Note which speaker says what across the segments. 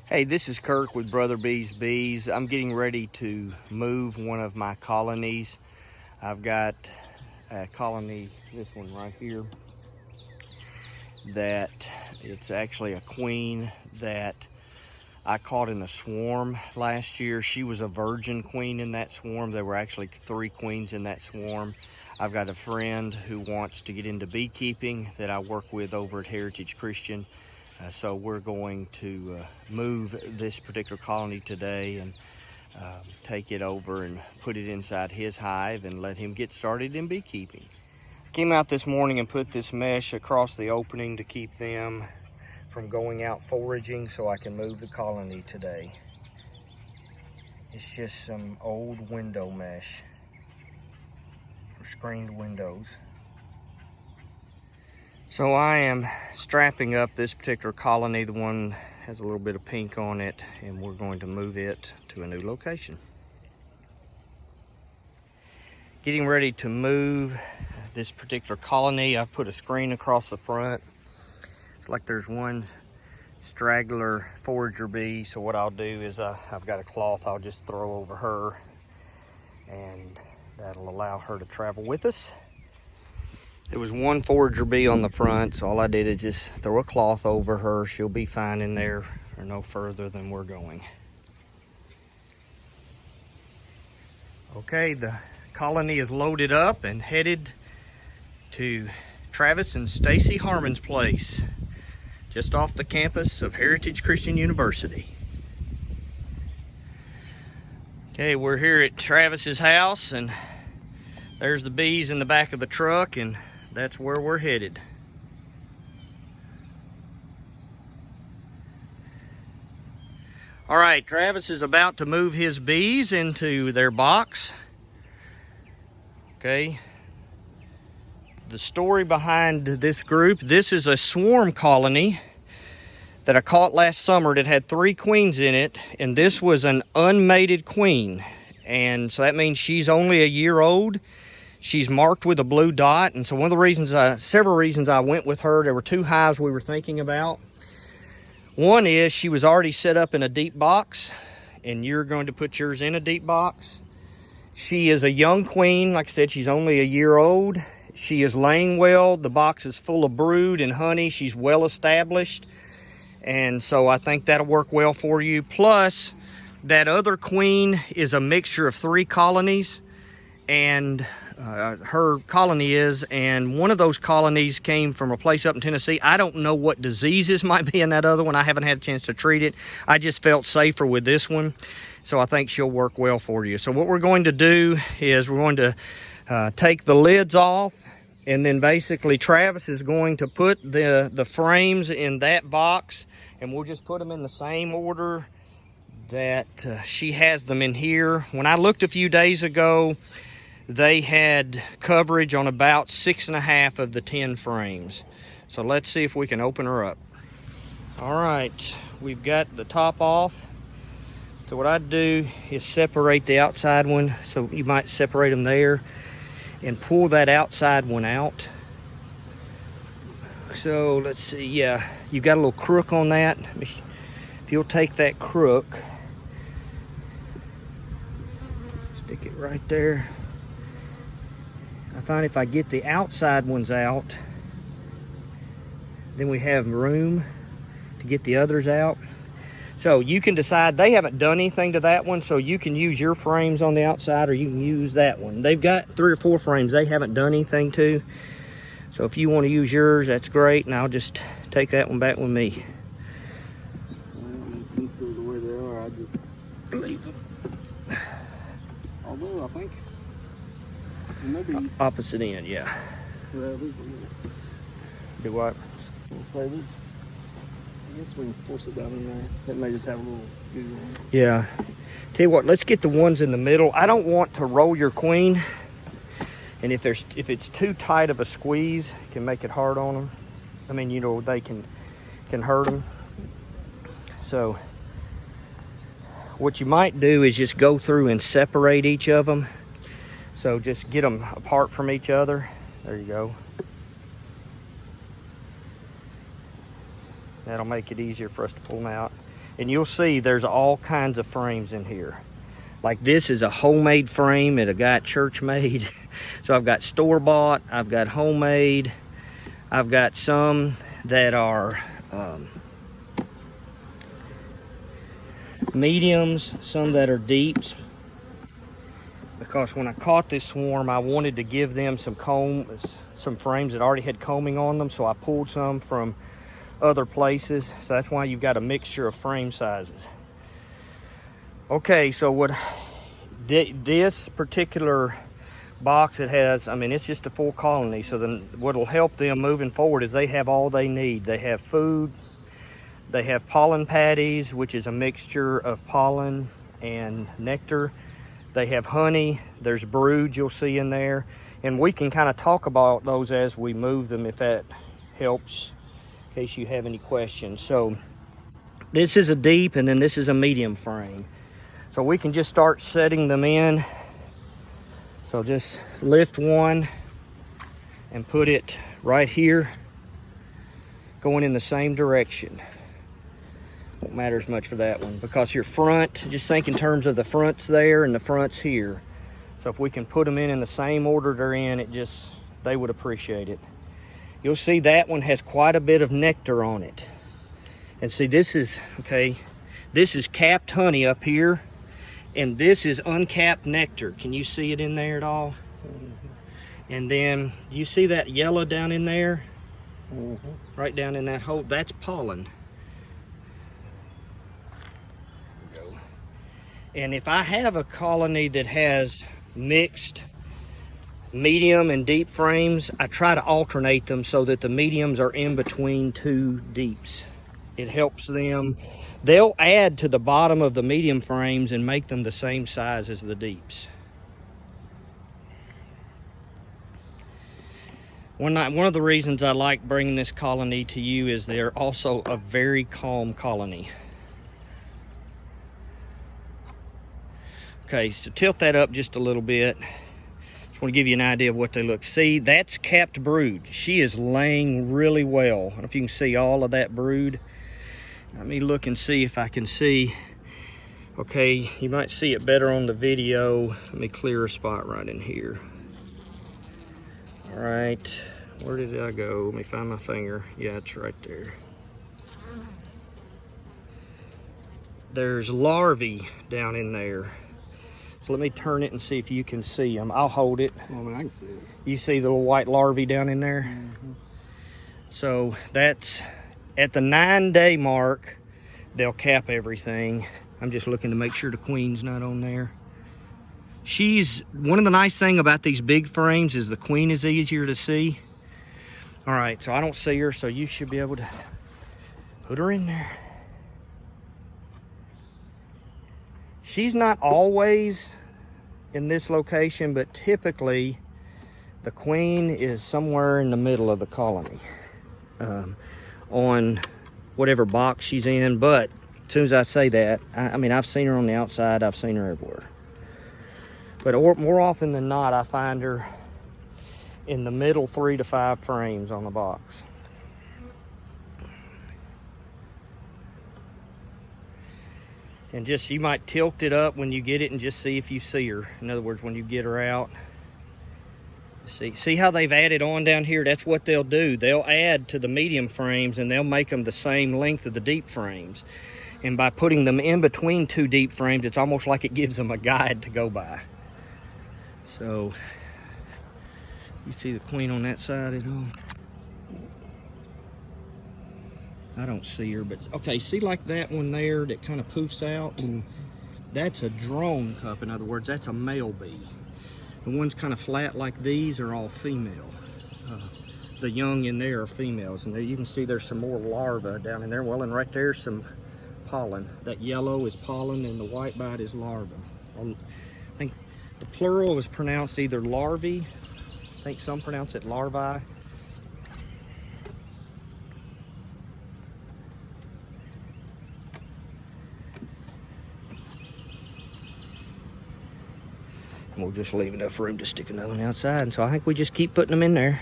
Speaker 1: Hey, this is Kirk with Brother B's Bees. I'm getting ready to move one of my colonies. I've got a colony, this one right here, that it's actually a queen that I caught in a swarm last year. She was a virgin queen in that swarm. There were actually 3 queens in that swarm. I've got a friend who wants to get into beekeeping that I work with over at Heritage Christian. So we're going to move this particular colony today and take it over and put it inside his hive and let him get started in beekeeping. Came out this morning and put this mesh across the opening to keep them from going out foraging so I can move the colony today. It's just some old window mesh for screened windows. So I am strapping up this particular colony. The one has a little bit of pink on it, and we're going to move it to a new location. Getting ready to move this particular colony. I've put a screen across the front. It's like there's one straggler forager bee. So what I'll do is I've got a cloth I'll just throw over her, and that'll allow her to travel with us. There was one forager bee on the front, so all I did is just throw a cloth over her. She'll be fine in there or no further than we're going. Okay, the colony is loaded up and headed to Travis and Stacy Harmon's place, just off the campus of Heritage Christian University. Okay, we're here at Travis's house, and there's the bees in the back of the truck, and that's where we're headed. All right, Travis is about to move his bees into their box. Okay. The story behind this group, this is a swarm colony that I caught last summer that had 3 queens in it, and this was an unmated queen. And so that means she's only a year old. She's marked with a blue dot, and so one of the reasons, several reasons I went with her, there were 2 hives we were thinking about. One is she was already set up in a deep box, and you're going to put yours in a deep box. She is a young queen. Like I said, she's only a year old. She is laying well. The box is full of brood and honey. She's well established, and so I think that'll work well for you. Plus, that other queen is a mixture of 3 colonies, and her colony is, and one of those colonies came from a place up in Tennessee. I don't know what diseases might be in that other one. I haven't had a chance to treat it. I just felt safer with this one, so I think she'll work well for you. So what we're going to do is we're going to take the lids off, and then basically Travis is going to put the frames in that box, and we'll just put them in the same order that she has them in here. When I looked a few days ago, they had coverage on about 6.5 of the 10 frames. So let's see if we can open her up. All right, we've got the top off. So what I'd do is separate the outside one. So you might separate them there and pull that outside one out. So let's see, yeah, you've got a little crook on that. If you'll take that crook, stick it right there. I find if I get the outside ones out, then we have room to get the others out. So you can decide, they haven't done anything to that one, so you can use your frames on the outside, or you can use that one. They've got 3 or 4 frames they haven't done anything to. So if you want to use yours, that's great, and I'll just take that one back with me.
Speaker 2: Since they're the way they are, I just leave them. Although I think maybe
Speaker 1: opposite end, yeah.
Speaker 2: Well, there's a little.
Speaker 1: Do what?
Speaker 2: Let's say this. I guess we can force it down in there. That may just have a little goo on it.
Speaker 1: Yeah. Tell you what, let's get the ones in the middle. I don't want to roll your queen, and if it's too tight of a squeeze, it can make it hard on them. I mean, you know, they can hurt them. So what you might do is just go through and separate each of them. So just get them apart from each other. There you go. That'll make it easier for us to pull them out. And you'll see there's all kinds of frames in here. Like this is a homemade frame that a guy at church made. So I've got store-bought, I've got homemade, I've got some that are mediums, some that are deeps. Because when I caught this swarm, I wanted to give them some frames that already had combing on them, so I pulled some from other places. So that's why you've got a mixture of frame sizes. Okay, so what this particular box, it has, I mean, it's just a full colony. So then what'll help them moving forward is they have all they need. They have food, they have pollen patties, which is a mixture of pollen and nectar. They have honey, there's brood you'll see in there. And we can kind of talk about those as we move them if that helps, in case you have any questions. So this is a deep and then this is a medium frame. So we can just start setting them in. So just lift one and put it right here, going in the same direction. Won't matter as much for that one because your front, just think in terms of the fronts there and the fronts here. So if we can put them in the same order they're in, they would appreciate it. You'll see that one has quite a bit of nectar on it. And see, this is capped honey up here, and this is uncapped nectar. Can you see it in there at all? And then you see that yellow down in there? Right down in that hole, that's pollen. And if I have a colony that has mixed medium and deep frames, I try to alternate them so that the mediums are in between two deeps. It helps them. They'll add to the bottom of the medium frames and make them the same size as the deeps. One of the reasons I like bringing this colony to you is they're also a very calm colony. Okay, so tilt that up just a little bit. Just want to give you an idea of what they look. See, that's capped brood. She is laying really well. I don't know if you can see all of that brood. Let me look and see if I can see. Okay, you might see it better on the video. Let me clear a spot right in here. All right, where did I go? Let me find my finger. Yeah, it's right there. There's larvae down in there. So let me turn it and see if you can see them. I'll hold it.
Speaker 2: Well, I mean, I can see it.
Speaker 1: You see the little white larvae down in there?
Speaker 2: Mm-hmm. So
Speaker 1: that's at the 9-day mark, they'll cap everything. I'm just looking to make sure the queen's not on there. One of the nice things about these big frames is the queen is easier to see. All right, so I don't see her, so you should be able to put her in there. She's not always in this location, but typically the queen is somewhere in the middle of the colony on whatever box she's in. But as soon as I say that, I mean, I've seen her on the outside, I've seen her everywhere. But more often than not, I find her in the middle 3 to 5 frames on the box. And just, you might tilt it up when you get it and just see if you see her. In other words, when you get her out. See how they've added on down here? That's what they'll do. They'll add to the medium frames and they'll make them the same length of the deep frames. And by putting them in between 2 deep frames, it's almost like it gives them a guide to go by. So, you see the queen on that side at all? I don't see her, but okay, see like that one there that kind of poofs out? That's a drone cup. In other words, that's a male bee. The ones kind of flat like these are all female. The young in there are females, and there you can see there's some more larvae down in there. Well, and right there's some pollen. That yellow is pollen and the white bite is larva. I think the plural is pronounced either larvae. I think some pronounce it larvae. We'll just leave enough room to stick another one outside. And so I think we just keep putting them in there.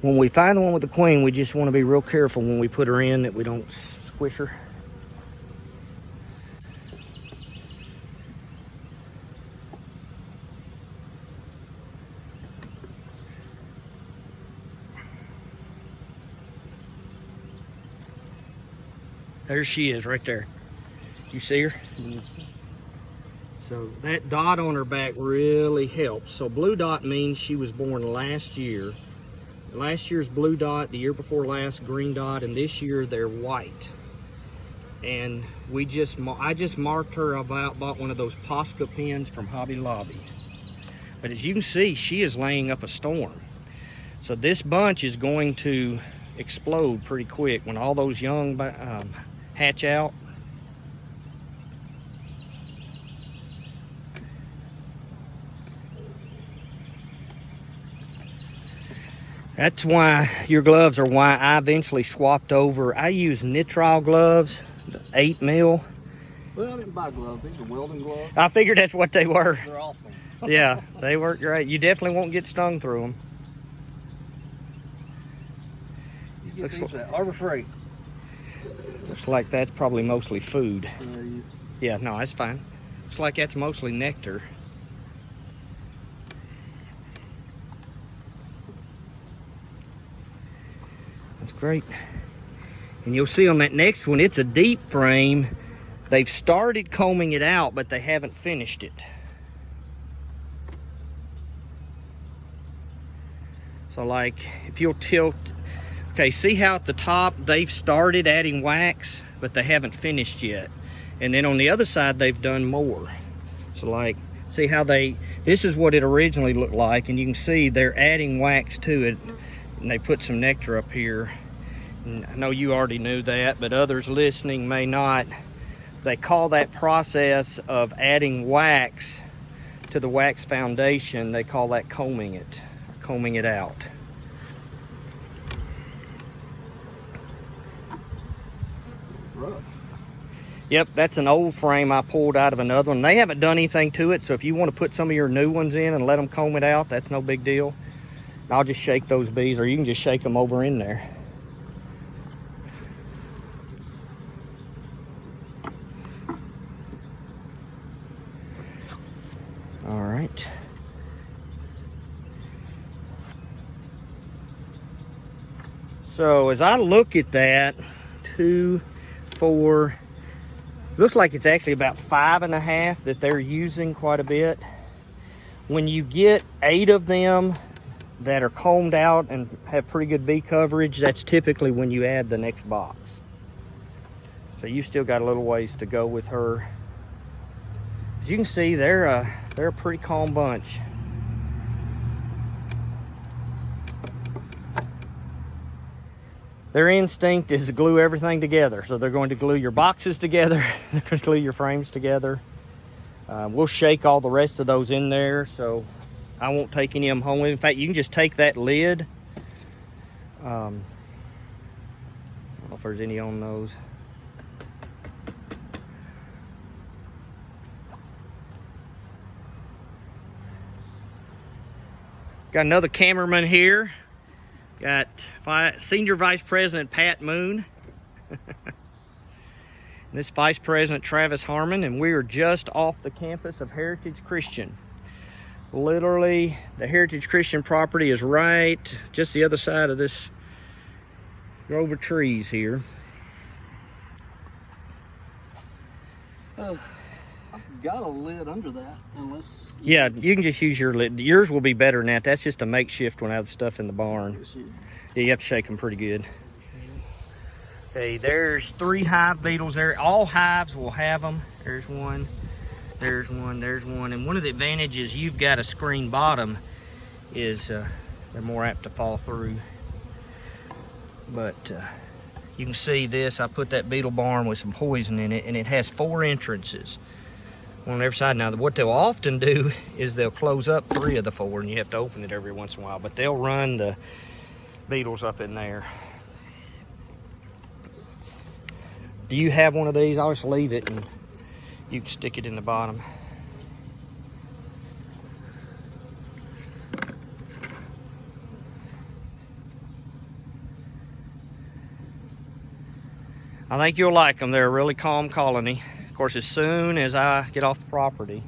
Speaker 1: When we find the one with the queen, we just want to be real careful when we put her in that we don't squish her. There she is right there. You see her?
Speaker 2: Mm-hmm.
Speaker 1: So that dot on her back really helps. So blue dot means she was born last year. Last year's blue dot, the year before last green dot, and this year they're white. And I just marked her. I bought one of those Posca pins from Hobby Lobby. But as you can see, she is laying up a storm. So this bunch is going to explode pretty quick when all those young hatch out. That's why your gloves are why I eventually swapped over. I use nitrile gloves, 8 mil.
Speaker 2: Well, I didn't buy gloves. These are welding gloves.
Speaker 1: I figured that's what they were.
Speaker 2: They're awesome.
Speaker 1: Yeah, they work great. You definitely won't get stung through them.
Speaker 2: You get these at Harbor Freight.
Speaker 1: Looks like that's probably mostly food. Yeah, no, that's fine. Looks like that's mostly nectar. That's great. And you'll see on that next one, it's a deep frame. They've started combing it out, but they haven't finished it. So like, if you'll tilt, okay, see how at the top they've started adding wax, but they haven't finished yet. And then on the other side, they've done more. So like, see how this is what it originally looked like, and you can see they're adding wax to it, and they put some nectar up here. And I know you already knew that, but others listening may not. They call that process of adding wax to the wax foundation, they call that combing it out.
Speaker 2: Rough.
Speaker 1: Yep, that's an old frame I pulled out of another one. They haven't done anything to it, so if you want to put some of your new ones in and let them comb it out, that's no big deal. I'll just shake those bees, or you can just shake them over in there. All right. So as I look at that, 2, 4, looks like it's actually about 5.5 that they're using quite a bit. When you get 8 of them that are combed out and have pretty good bee coverage, that's typically when you add the next box. So you still got a little ways to go with her. As you can see, they're a pretty calm bunch. Their instinct is to glue everything together. So they're going to glue your boxes together, they're going to glue your frames together. We'll shake all the rest of those in there, so I won't take any of them home. In fact, you can just take that lid. I don't know if there's any on those. Got another cameraman here. Got Senior Vice President Pat Moon. This Vice President Travis Harmon, and we are just off the campus of Heritage Christian. Literally, the Heritage Christian property is right just the other side of this grove of trees here.
Speaker 2: I've got a lid under that, unless...
Speaker 1: Yeah, you can just use your lid. Yours will be better than that. That's just a makeshift one out of the stuff in the barn. Yeah, you have to shake them pretty good. Okay, there's 3 hive beetles there. All hives will have them. There's one, there's one, there's one. And one of the advantages you've got a screen bottom is they're more apt to fall through. But you can see this. I put that beetle barn with some poison in it, and it has 4 entrances. One on every side. Now, what they'll often do is they'll close up 3 of the 4, and you have to open it every once in a while. But they'll run the beetles up in there. Do you have one of these? I'll just leave it and you can stick it in the bottom. I think you'll like them. They're a really calm colony. Of course, as soon as I get off the property,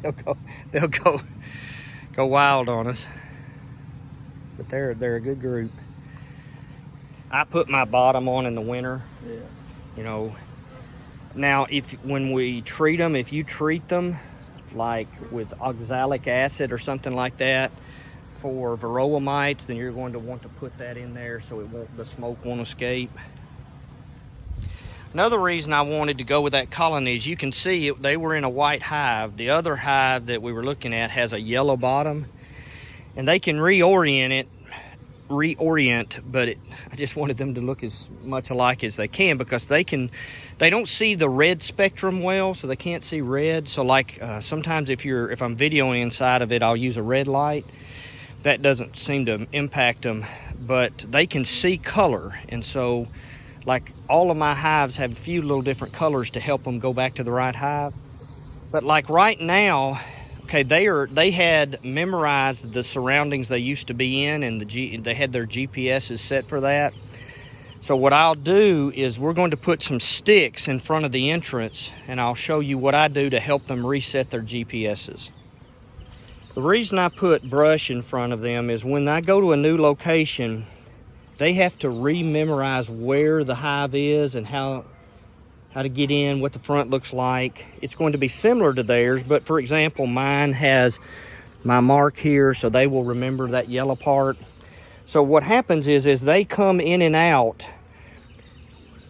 Speaker 1: they'll go wild on us. But they're a good group. I put my bottom on in the winter.
Speaker 2: Yeah.
Speaker 1: You know, now when we treat them, if you treat them like with oxalic acid or something like that for varroa mites, then you're going to want to put that in there so the smoke won't escape. Another reason I wanted to go with that colony is you can see they were in a white hive. The other hive that we were looking at has a yellow bottom, and they can reorient, but I just wanted them to look as much alike as they can, because they don't see the red spectrum well, so they can't see red. So like sometimes if I'm videoing inside of it, I'll use a red light. That doesn't seem to impact them, but they can see color. And so like all of my hives have a few little different colors to help them go back to the right hive. But like right now, okay, they had memorized the surroundings they used to be in, and they had their GPSs set for that. So what I'll do is we're going to put some sticks in front of the entrance, and I'll show you what I do to help them reset their GPSs. The reason I put brush in front of them is when I go to a new location, they have to rememorize where the hive is and how to get in, what the front looks like. It's going to be similar to theirs, but for example, mine has my mark here, so they will remember that yellow part. So what happens is they come in and out,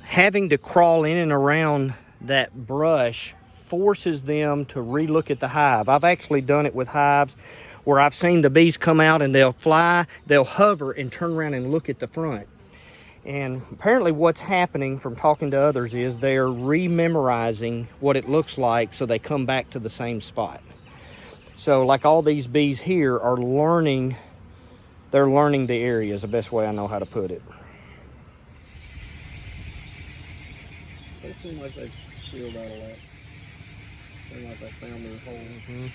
Speaker 1: having to crawl in and around that brush forces them to relook at the hive. I've actually done it with hives where I've seen the bees come out and they'll hover and turn around and look at the front. And apparently what's happening from talking to others is they're rememorizing what it looks like, so they come back to the same spot. So like all these bees here are learning, they're learning the area is the best way I know how to put it.
Speaker 2: They seem like they sealed out a lot. Seem like they found their hole.